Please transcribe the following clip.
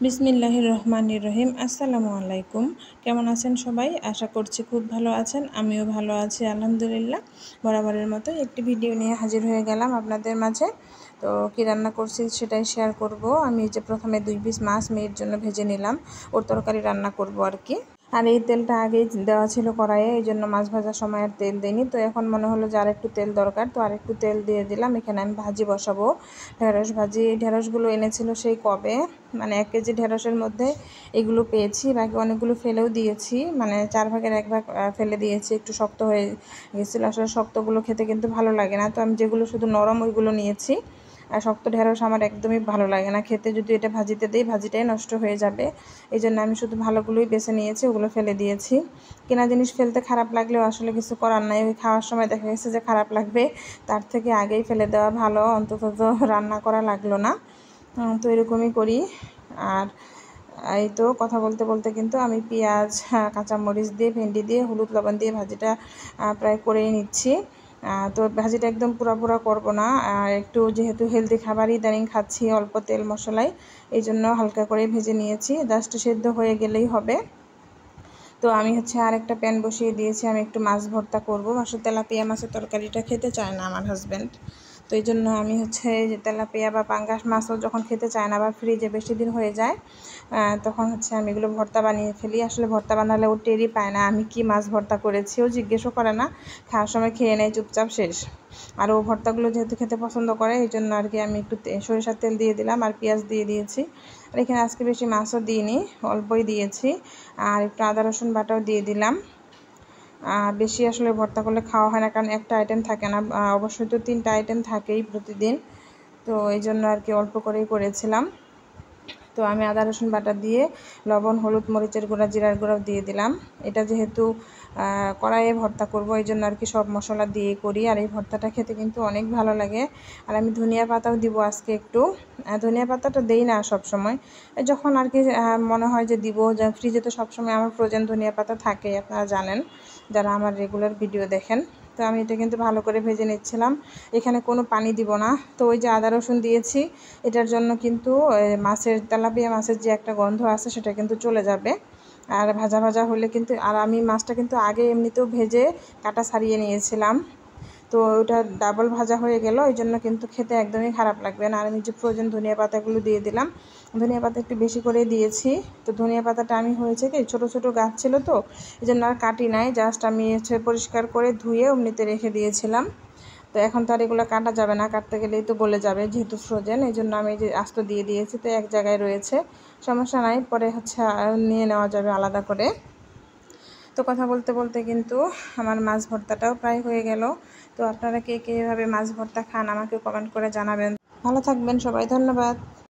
বিসমিল্লাহির রহমানির রহিম। আসসালামু আলাইকুম। কেমন আছেন সবাই? আশা করছি খুব ভালো আছেন। আমিও ভালো আছি আলহামদুলিল্লাহ। বরাবরের মতো একটি ভিডিও নিয়ে হাজির হয়ে গেলাম আপনাদের মাঝে। তো কী রান্না করছি সেটাই শেয়ার করব। আমি যে প্রথমে 2 পিস মাছ মেয়ের জন্য ভেজে নিলাম, ওর তরকারি রান্না করব আর কি। আর এই তেলটা আগেই দেওয়া ছিল কড়াইয়ে, এই জন্য মাছ ভাজার সময় আর তেল দিইনি। তো এখন মনে হলো যে আরেকটু তেল দরকার, তো আরেকটু তেল দিয়ে দিলাম। এখানে আমি ভাজি বসাবো, ঢেঁড়স ভাজি। ঢেঁড়সগুলো এনেছিল সেই কবে, মানে 1 কেজি ঢেঁড়সের মধ্যে এগুলো পেয়েছি, বাকি অনেকগুলো ফেলেও দিয়েছি, মানে 4 ভাগের 1 ভাগ ফেলে দিয়েছি। একটু শক্ত হয়ে গেছিলো, আসলে শক্তগুলো খেতে কিন্তু ভালো লাগে না, তো আমি যেগুলো শুধু নরম ওইগুলো নিয়েছি। আর শক্ত ঢেঁড়স আমার একদমই ভালো লাগে না খেতে, যদি এটা ভাজিতে দিই ভাজিটাই নষ্ট হয়ে যাবে। এই জন্য আমি শুধু ভালোগুলোই বেছে নিয়েছি, ওগুলো ফেলে দিয়েছি। কেনা জিনিস ফেলতে খারাপ লাগলেও আসলে কিছু করার নাই, ওই খাওয়ার সময় দেখা গেছে যে খারাপ লাগবে, তার থেকে আগেই ফেলে দেওয়া ভালো, অন্তত তো রান্না করা লাগলো না। তো এরকমই করি। আর এই তো কথা বলতে বলতে কিন্তু আমি পেঁয়াজ, কাঁচামরিচ দিয়ে, ভেন্ডি দিয়ে, হলুদ লবণ দিয়ে ভাজিটা প্রায় করেই নিচ্ছি। তো ভাজিটা একদম পুরা করবো না, একটু যেহেতু হেলদি খাবারই ইদানিং খাচ্ছি অল্প তেল মশলায়, এই জন্য হালকা করে ভেজে নিয়েছি, জাস্ট সেদ্ধ হয়ে গেলেই হবে। তো আমি আরেকটা প্যান বসিয়ে দিয়েছি, আমি একটু মাছ ভর্তা করবো। আসলে তেলাপিয়া মাছের তরকারিটা খেতে চায় না আমার হাজব্যান্ড, তো এই জন্য আমি যে তেলাপিয়া বা পাঙ্গাস মাছও যখন খেতে চায় না বা ফ্রিজে বেশি দিন হয়ে যায়, তখন আমি এগুলো ভর্তা বানিয়ে ফেলি। আসলে ভর্তা বানালে ও টেরই পায় না আমি কি মাছ ভর্তা করেছি, ও জিজ্ঞেসও করে না, খাওয়ার সময় খেয়ে নেয় চুপচাপ, শেষ। আর ও ভর্তাগুলো যেহেতু খেতে পছন্দ করে, এই জন্য আর কি আমি একটু সরিষার তেল দিয়ে দিলাম আর পেঁয়াজ দিয়ে দিয়েছি। আর এখানে আজকে বেশি মাছও দিইনি, অল্পই দিয়েছি। আর একটু আদা রসুন বাটাও দিয়ে দিলাম। বেশি আসলে ভর্তা করলে খাওয়া হয় না, কারণ একটা আইটেম থাকে না, অবশ্যই তো 3টা আইটেম থাকেই প্রতিদিন, তো এই জন্য আর কি অল্প করেই করেছিলাম। তো আমি আদা রসুন বাটা দিয়ে লবণ, হলুদ, মরিচের গুঁড়া, জিরার গুঁড়াও দিয়ে দিলাম। এটা যেহেতু কড়াইয়ে ভর্তা করব, এই জন্য আর কি সব মশলা দিয়ে করি। আর এই ভর্তাটা খেতে কিন্তু অনেক ভালো লাগে। আর আমি ধনিয়া পাতাও দিব আজকে একটু। ধনিয়া পাতাটা দেই না সব সময়, যখন আর কি মনে হয় যে দিব। ফ্রিজে তো সবসময় আমার ফ্রোজেন ধনিয়া পাতা থাকে, আপনারা জানেন যারা আমার রেগুলার ভিডিও দেখেন। তো আমি এটা কিন্তু ভালো করে ভেজে নিচ্ছিলাম, এখানে কোনো পানি দিব না। তো ওই যে আদা রসুন দিয়েছি, এটার জন্য কিন্তু তেলাপিয়া মাছের যে একটা গন্ধ আছে সেটা কিন্তু চলে যাবে। আর ভাজা ভাজা হলে কিন্তু, আর আমি মাছটা কিন্তু আগে এমনিতেও ভেজে কাটা ছাড়িয়ে নিয়েছিলাম, তো ওটা ডাবল ভাজা হয়ে গেল, এই জন্য কিন্তু খেতে একদমই খারাপ লাগবে না। আর আমি যে ফ্রোজেন ধনিয়া পাতাগুলো দিয়ে দিলাম, ধনিয়া পাতা একটু বেশি করে দিয়েছি। তো ধনিয়া পাতাটা আমি হয়েছে কি ছোটো ছোটো গাছ ছিল, তো এই জন্য আর কাটি নাই, জাস্ট আমি পরিষ্কার করে ধুয়ে এমনিতে রেখে দিয়েছিলাম। তো এখন তো আর এগুলো কাটা যাবে না, কাটতে গেলেই তো গলে যাবে যেহেতু ফ্রোজেন, এই জন্য আমি যে আস্ত দিয়ে দিয়েছি। তো এক জায়গায় রয়েছে, সমস্যা নাই, পরে নিয়ে নেওয়া যাবে আলাদা করে। তো কথা বলতে বলতে কিন্তু আমার মাছ ভর্তাটাও প্রায় হয়ে গেল। তো আপনারা কে কে এভাবে মাছ ভর্তা খান আমাকে কমেন্ট করে জানাবেন। ভালো থাকবেন সবাই, ধন্যবাদ।